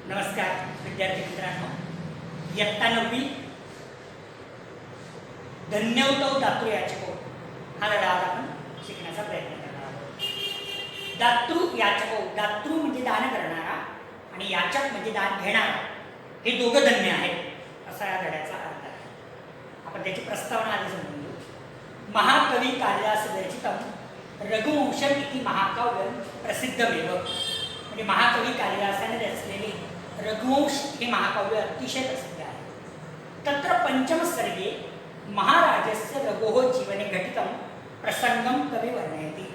नमस्कार विद्यार्थी मित्रांनो, इयत्ता 9वी धन्यवतो दातृ याचको हा धडा आज आपण शिकण्याचा प्रयत्न करणार आहोत. दातृ याचको, दातृ म्हणजे दान करणारा आणि याचक म्हणजे दान घेणारा, हे दोघं धन्य आहेत असा या धड्याचा अर्थ आहे. आपण त्याची प्रस्तावना आधी समजून घेऊ. महाकवी कालिदास विरचितम रघुवंशम इति महाकाव्यम प्रसिद्धमेव, म्हणजे महाकवी कालिदासाने रचलेले रघुवंश हे महाकाव्य अतिशय प्रसिद्ध आहे. तत्र पंचम सर्गे महाराजस्य रघोः जीवने घटितम प्रसंगम कवी वर्णयति.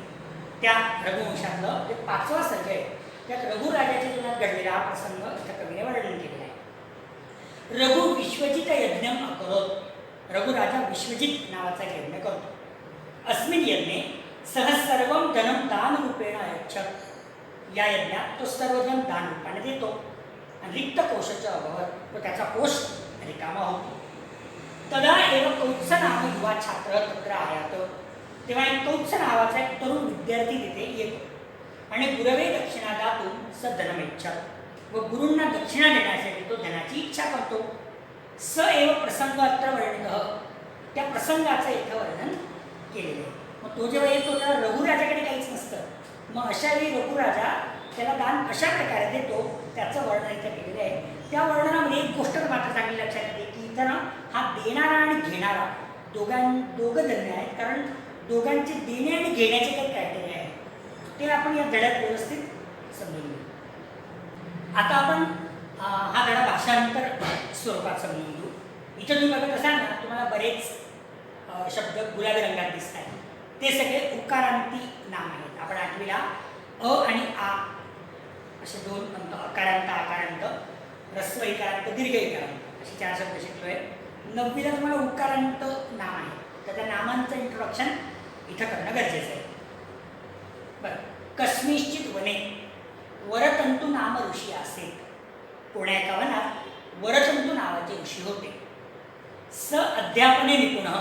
त्या रघुवंशातलं जे 5वा सर्ग आहे त्यात रघुराजाच्या जीवनात घडलेला हा प्रसंग इथं कवीने वर्णन केलेला आहे. रघु विश्वजित यज्ञम अकरोत, रघुराजा विश्वजित नावाचा यज्ञ करतो. अस्मिन् यज्ञे सह सर्वं धनं दानरूपेण अयच्छत्, या यज्ञात तो सर्वजन दान रूपाने देतो आणि रिक्त कोशाच्या अभावात व त्याचा कोश रिकामा होतो. तदा एव कौत्स नाम युवा छात्र तत्र आयात, तेव्हा एक कौत्स नावाचा एक तरुण विद्यार्थी तिथे येतो आणि गुरवे दक्षिणा दातून स धनमिच्छत, व गुरूंना दक्षिणा देण्यासाठी तो धनाची इच्छा करतो. स एव प्रसंग अत्र वर्णितः, त्या प्रसंगाचं इथं वर्णन केलेलं आहे. मग तो जेव्हा येतो तेव्हा रघुराजाकडे काहीच नसतं. मग अशा वेळी रघुराजा त्याला दान कशा प्रकारे देतो त्याचं वर्णन इथं केलेलं आहे. त्या वर्णनामध्ये एक गोष्ट मात्र चांगली लक्षात येते की इथं ना हा देणारा आणि घेणारा दोघं धन्य आहेत, कारण दोघांचे देणे आणि घेण्याचे काही क्रायटेरिया आहे ते आपण या धड्यात व्यवस्थित समजून घेऊ. आता आपण हा धडा भाषांतर स्वरूपात समजून घेऊ. इथं तुम्ही बघत असाल ना, तुम्हाला बरेच शब्द गुलाबी रंगात दिसत आहेत. ते सगळे उकारांती नाम आहेत. आपण 8वीला अ आणि आ असे 2 अंत, अकारांत आकारांत, ऱ्हस्व इकारांत दीर्घ इकारांत असे 4 शब्द शिकलोय. 9वीला तुम्हाला उकारांत नाम आहे, तर त्या नामांचं इंट्रोडक्शन इथं करणं गरजेचं आहे. बरं, कस्मिश्चित वने वरतंतू नाम ऋषी असेल, कोण्या एका वनात वरतंतू नावाचे ऋषी होते. स अध्यापने निपुण,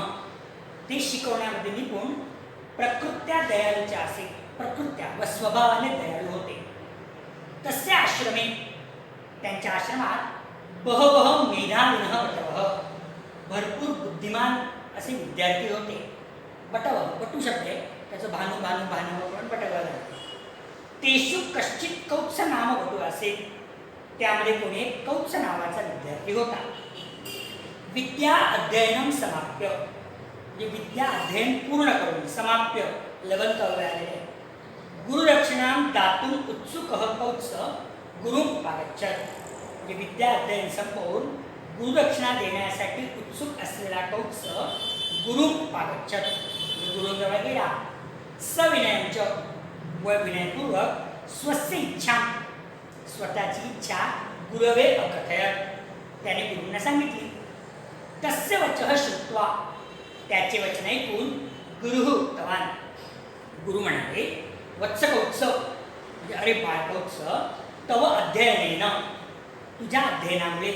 ते शिकवण्यामध्ये निपुण. प्रकृत्या दयाळूचे असे, प्रकृत्या व स्वभावाने दयाळू होते. तस्य आश्रमे, त्यांच्या आश्रमात बहवह मेधाविनः बटवः, भरपूर बुद्धिमान असे विद्यार्थी होते. बटवः बटू शब्द आहे, त्याचं भानू भानू भानू पण बटवः झालं. तेषु कश्चित कौत्स नाम बटू असेल, त्यामध्ये कोणी एक कौत्स नावाचा विद्यार्थी होता. विद्या अध्ययनम समाप्य, म्हणजे विद्या अध्ययन पूर्ण करून समाप्य लवंत आलेले. गुरुरक्षणाम दातून उत्सुक कौत्स गुरु उपागच्छत, म्हणजे विद्या अध्ययन संपवून गुरुरक्षणा देण्यासाठी उत्सुक असलेला कौत्स गुरु उपागच्छत, गुरुजवळ गेला. सविनयंच, व विनयपूर्वक स्वस्य इच्छा, स्वतःची इच्छा गुरवे अकथयत, त्याने गुरूंना सांगितली. तस्य वचः श्रुत्वा, त्याचे वचन ऐकून गुरुः उक्तवान, गुरु म्हणाले. वत्स कौत्स, म्हणजे अरे बाळकौत्स, तव अध्ययनेन, तुझ्या अध्ययनामुळे,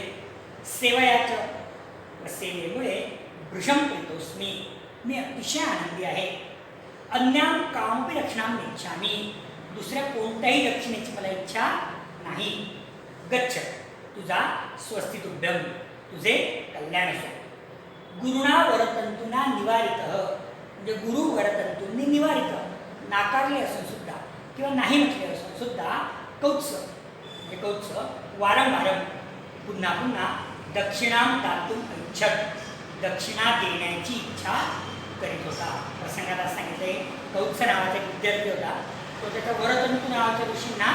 सेवयाच, व सेवेमुळे, भृशं प्रीतोस्मी, मी अतिशय आनंदी आहे. अन्यां कामपि रक्षणां नेच्छामि, दुसऱ्या कोणत्याही रक्षणेची मला इच्छा नाही. गच्छ, तुझा स्वस्तितुभ्यं, तुझे कल्याण असो. गुरुणा वरतंतुना निवारित, म्हणजे गुरु वरतंतूंनी निवारित, नाकारले असून सुद्धा किंवा नाही म्हटले असून सुद्धा कौत्स, म्हणजे कौत्स वारंवार पुन्हा पुन्हा दक्षिणाम दातून इच्छत, दक्षिणा देण्याची इच्छा करीत होता. प्रसंगात सांगितले कौत्स नावाचा एक विद्यार्थी होता. तो त्याच्या वरतंतू नावाच्या ऋषींना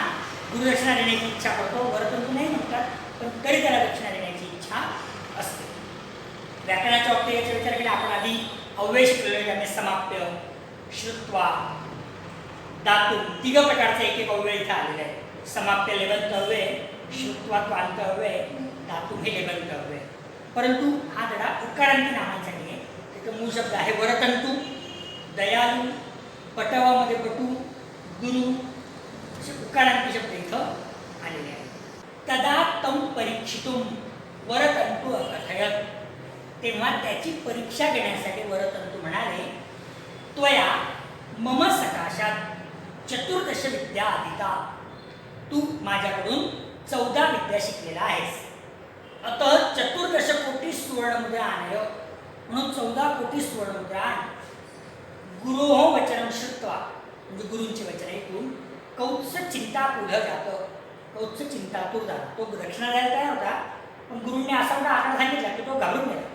गुरुदक्षिणा देण्याची इच्छा करतो. वरतंतू नाही म्हणतात, पण तरी त्याला दक्षिणा देण्याची इच्छा असते. व्याकरणाच्या बाबतीत याचा विचार केला आपण आधी अव्यय शिकलेले, त्याने समाप्य, श्रुत्वा, दातून, 3 प्रकारचे एक एक अव्यय इथं आलेले आहे. समाप्य लेवंत अव्यय, श्रुत्वा क्वांत अव्यय, दातून हे लेवंत अव्यय. परंतु हा धडा उकारांती नामांसाठी आहे. त्याचा मूळ शब्द आहे वरतंतू, दयालू, पटवामध्ये पटू, गुरु, असे उकारांती शब्द इथं आलेले आहेत. तदा तम परीक्षितुम वरतंतू अकथयत, तेव्हा त्याची परीक्षा घेण्यासाठी वरतंतू म्हणाले. त्वया मम सकाशात 14 विद्या अधीता, तू माझ्याकडून 14 विद्या शिकलेला आहेस. अतः 14 कोटी सुवर्णमुद्रा आनय, म्हणून 14 कोटी सुवर्णमुद्रा आण. गुरोः वचनं श्रुत्वा, म्हणजे गुरूंचे वचन ऐकून कौत्स चिंताकुल जातं. कौत्स चिंतातूर झाला. तो दक्षिणा द्यायला तयार होता, पण गुरूंनी असा मोठा आकडा सांगितला की तो घाबरून गेला.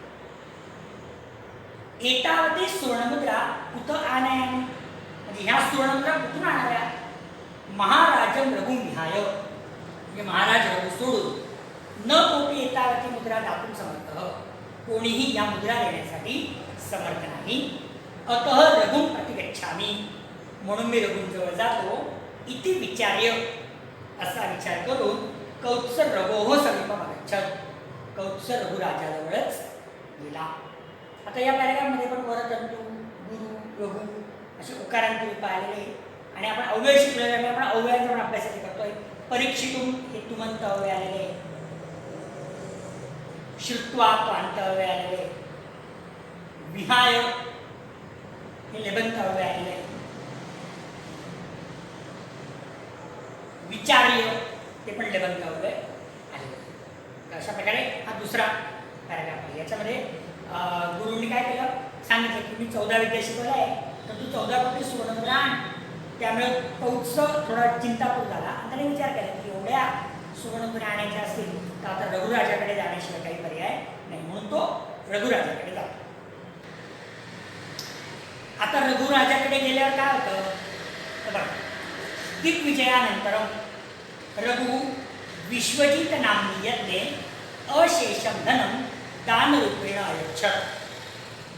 एतावती सुवर्णमुद्रा कुत आनयामि, म्हणजे ह्या सुवर्णमुद्रा कुठून आणाव्या. महाराजं रघुं विहाय, म्हणजे महाराज रघु सोडून न कोटी एतावती मुद्रा दातुं समर्थः, कोणीही या मुद्रा देण्यासाठी समर्थ नाही. अतः रघुं प्रतिगच्छामि, म्हणून मी रघुंजवळ जातो. इति विचार्य, असा विचार करून कौत्स रघोः समीपम् अगच्छत्, कौत्स रघुराजाजवळच गेला. आता या पॅरेग्राफमध्ये पण वरतंतू, गुरु, रघु असे उकारांती रूप आलेले, आणि आपण अव्यय शिकलेले, आपण अव्ययाचा पण अभ्यास करतोय. परीक्षितून हे तुमंत अव्यय आलेले, श्रुत्वा त्वांत अव्यय आलेले, विहाय हे लेबंत अव्यय आलेले, विचार्य ते पण लेबंत अव्यय आलेले. अशा प्रकारे हा दुसरा पॅराग्राफ आहे. याच्यामध्ये गुरुंनी काय केलं, सांगितलं की मी 14 विद्या शिकवल्या आहे, तर तू 14 कोटी सुवर्णमुद्रा आण. त्यामुळे कौत्स थोडा चिंतापूर झाला आणि त्याने विचार केला की एवढ्या सुवर्णमुद्रा आणायच्या असतील तर आता रघुराजाकडे जाण्याशिवाय काही पर्याय नाही, म्हणून तो रघुराजाकडे जातो. आता रघुराजाकडे गेल्यावर काय होतं तर बघा, दिग्विजयानंतरम रघु विश्वजित नामनी यज्ञे अशेषम धनम दानरूपेण अयच्छत.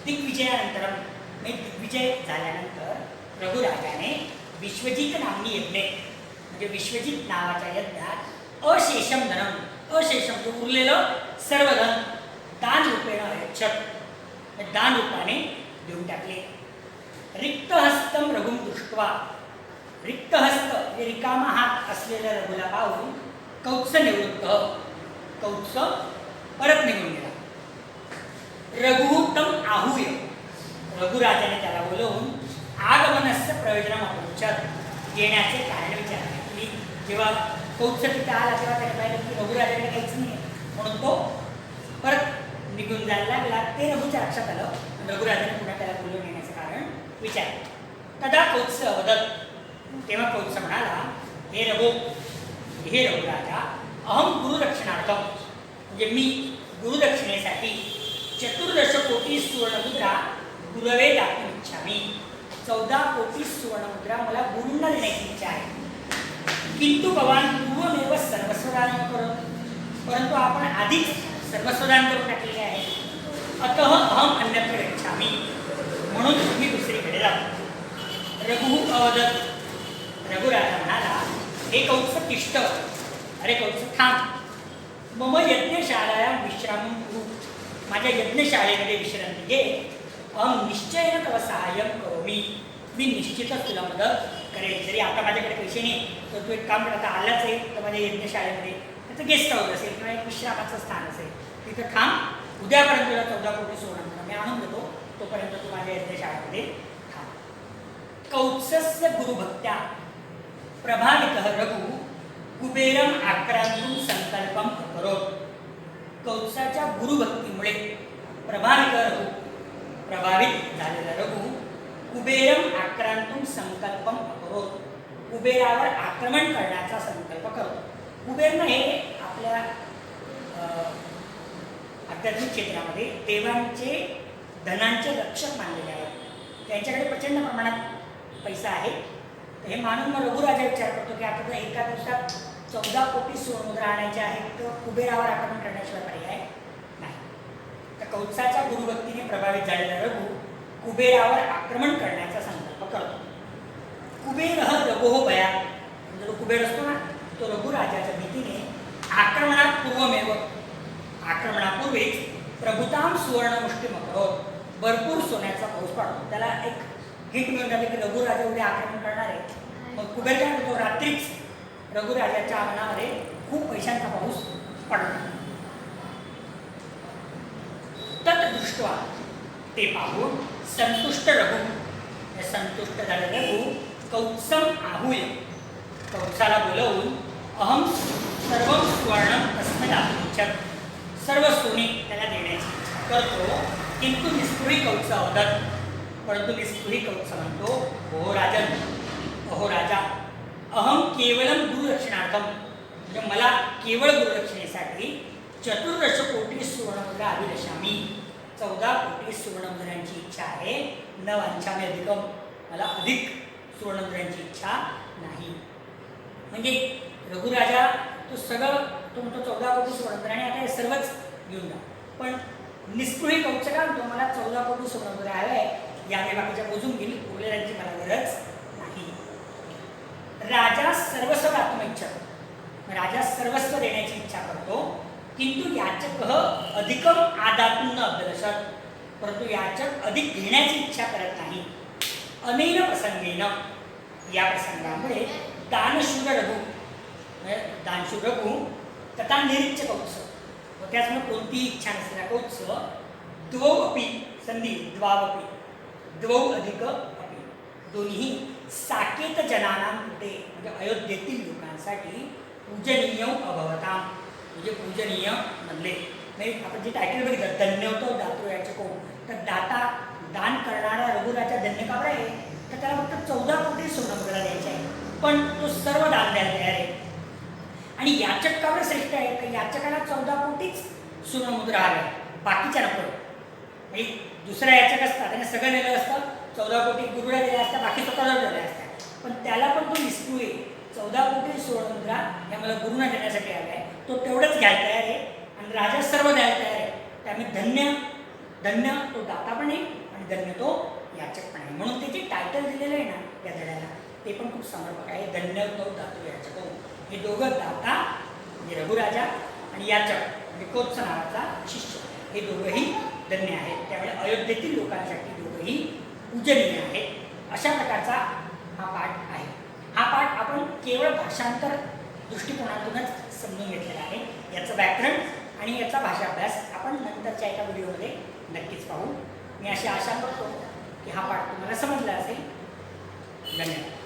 दिग्विजयानंतरम म्हणजे दिग्विजय झाल्यानंतर रघुराजाने विश्वजित नामनी यज्ञे, म्हणजे विश्वजित नावाच्या यज्ञात अशेषम धनम, अशेषम जो उरलेलं सर्व धन दान रूपेण अयच्छत, दान रूपाने देऊन टाकले. रिक्तहस्तम रघुं दृष्ट्वा, रिक्तहस्त म्हणजे रिकामा हात असलेल्या रघुला पाहून कौत्स निवृत्त, कौत्स परत निघून गेला. रघुतम आहूय, रघुराजाने त्याला बोलवून आगमनस्य प्रयोजनम अपृच्छत, येण्याचे कारण विचारले. की जेव्हा कौत्स तिथे आला तेव्हा त्याने पाहिलं की रघुराजाने काहीच नाही, म्हणून तो परत निघून जायला लागला. ते रघुच्या लक्षात आलं. रघुराजाने पुन्हा त्याला बोलवून येण्याचं कारण विचारले. तदा कौत्स अवदत, तेव्हा कौत्स म्हणाला, हे रघुराजा, अहम गुरुदक्षिणार्थम, म्हणजे मी गुरुदक्षिणेसाठी 14 कोटी सुवर्णमुद्रा गुरवे दातुम् इच्छामि, 14 कोटी सुवर्णमुद्रा मला गुरूंना देण्याची इच्छा आहे. किंतु भवान पूर्वमेव सर्वस्वदान करोति, परंतु आपण आधीच सर्वस्वदान करून टाकलेले आहे. अतः अहम अन्यत्र गच्छामि, म्हणून मी दुसरीकडे जातो. रघु अवदत, रघुराजा म्हणाला, हे कौत्स तिष्ठ, अरे कौत्स थांब. मम यज्ञशाळायां विश्रामं कुरु, माझ्या यज्ञशाळेमध्ये विश्रांती घे. अहम निश्चयेन तव सहाय्यं करोमि, मी निश्चितच तुला मदत करेल. जरी आता माझ्याकडे पैसे नाही तर तू एक काम कर, आता आलाच आहे तर माझ्या यज्ञशाळेमध्ये त्याचं गेस्ट हाऊस असेल किंवा एक विश्रामाचं स्थान असेल, तिथं थांब. उद्यापर्यंत तुला 14 कोटी सुवर्णमुद्रा मी आणून देतो, तोपर्यंत तू माझ्या यज्ञशाळेमध्ये थांब. कौत्सस्य गुरुभक्त्या प्रभावितः रघु कुबेरम आक्रांतुं संकल्पम अकरोत्. कौत्साच्या गुरुभक्तीमुळे प्रभावित झालेला रघु कुबेरम आक्रांतुं संकल्पम अकरोत्, कुबेरावर आक्रमण करण्याचा संकल्प करतो. कुबेरनं हे आपल्या आध्यात्मिक क्षेत्रामध्ये देवांचे धनांचे रक्षक मानलेले आहेत. त्यांच्याकडे प्रचंड प्रमाणात पैसा आहे. हे मानून मग रघुराजा विचार करतो की आता तर एका दिवसात 14 कोटी सुवर्णमुद्रा आणायचे आहेत, तर कुबेरावर आक्रमण करण्याशिवाय पर्याय नाही. तर कौत्साच्या गुरुभक्तीने प्रभावित झालेला रघु कुबेरावर आक्रमण करण्याचा संकल्प करतो. कुबेर रघोः भयात्, म्हणजे जो कुबेर असतो ना, तो रघुराजाच्या भीतीने आक्रमणापूर्वीच प्रभुताम सुवर्णमुष्टिम अकरोत्, भरपूर सोन्याचा पाऊस पाडतो. त्याला एक हिट मिळून जाते की रघुराजा उद्या आक्रमण करणार आहे. मग कुबेर काय करतो, रात्रीच रघुराजाच्या अंगणामध्ये खूप पैशांचा पाऊस पडतो. तत्दृष्ट्वा, ते पाहून संतुष्ट रघु, संतुष्ट झाले रघु कौत्सम आहूय, कौत्साला बोलवून अहम सर्व इच्छत सर्व सोने त्याला देण्याची इच्छा करतो, किंतु निस्पृही कौत्स अवदत, परंतु निस्पृही कौत्स म्हणतो, हो राजन, अहो राजा, अहम केवलम गुरुरक्षणार्थम, म्हणजे मला केवळ गुरुरक्षणेसाठी 14 कोटी सुवर्णमुद्रा अभिलषामी, 14 कोटी सुवर्णमुद्रांची इच्छा आहे, न वांछामी अधिकम, मला अधिक सुवर्णमुद्रांची इच्छा नाही. म्हणजे रघुराजा तो सगळं तो म्हणतो 14 कोटी सुवर्णमुद्रा आणि आता हे सर्वच घेऊन जा, पण निस्पृही कौत्स का म्हणतो, मला 14 कोटी सुवर्णमुद्रा हव्या आहे, या मी बाकीच्या मोजून घेईल, उरलेल्यांची मला गरज नाही. राजा सर्वस्व दातुम इच्छा, राजा सर्वस्व देण्याची इच्छा करतो, किंतु याचक अधिकम आदातून न अभ्यदशत, परंतु याचक अधिक घेण्याची इच्छा करत नाही. अनेन प्रसंगेन, या प्रसंगामुळे दानशूर रघु, दानशूर रघु तथा निरीच्छ कौत्स, व त्याचमुळे कोणतीही इच्छा नसलेला कौत्स, द्वौ अपि संधी द्वावपि, द्वौ अधिक अपि, दोन्ही साकेत जनानां कृते, म्हणजे अयोध्येतील लोकांसाठी पूजनीय अभवताम, म्हणजे पूजनीय बनले. नाही आपण जे टायटल बघितलं धन्यवतो दातो याचको, तर दाता दान करणारा रघुराजा धन्य का बरं आहे, तर त्याला फक्त 14 कोटी सुवर्णमुद्रा द्यायचे आहे, पण तो सर्व दान द्यायला तयार आहे. आणि याचक का बरं श्रेष्ठ आहे, तर याचकाला 14 कोटीच सुवर्णमुद्रा हव्या, बाकीच्या नको. म्हणजे दुसरा याचक असतात त्याने सगळं नेलं असतं, 14 कोटी गुरुला दिल्या असत्या, बाकी स्वतःला दिल्या असत्या, पण त्याला पण तो निष्ठुर 14 कोटी सुवर्णमुद्रा या मला गुरुना देण्यासाठी आला आहे, तो तेवढंच घ्यायला तयार आहे आणि राजा सर्व द्यायला तयार आहे. त्यामुळे धन्य धन्य तो दाता पण आहे आणि धन्य तो याचक पण आहे. म्हणून ते जे टायटल दिलेलं आहे ना या धड्याला ते पण खूप समर्पक आहे. धन्य तो दातो याचक, हे दोघं दाता म्हणजे रघुराजा आणि याचक म्हणजे कोत्स नावाचा शिष्य, हे दोघंही धन्य आहेत. त्यामुळे अयोध्येतील लोकांसाठी दोघंही पूजनीय आहेत. अशा प्रकारचा हा पाठ आहे. हा पाठ आपण केवळ भाषांतर दृष्टिकोनातूनच समजून घेतलेला आहे. याचं व्याकरण आणि याचा भाषा अभ्यास आपण नंतरच्या एका व्हिडिओमध्ये नक्कीच पाहू. मी अशी आशा करतो की हा पाठ तुम्हाला समजला असेल. धन्यवाद.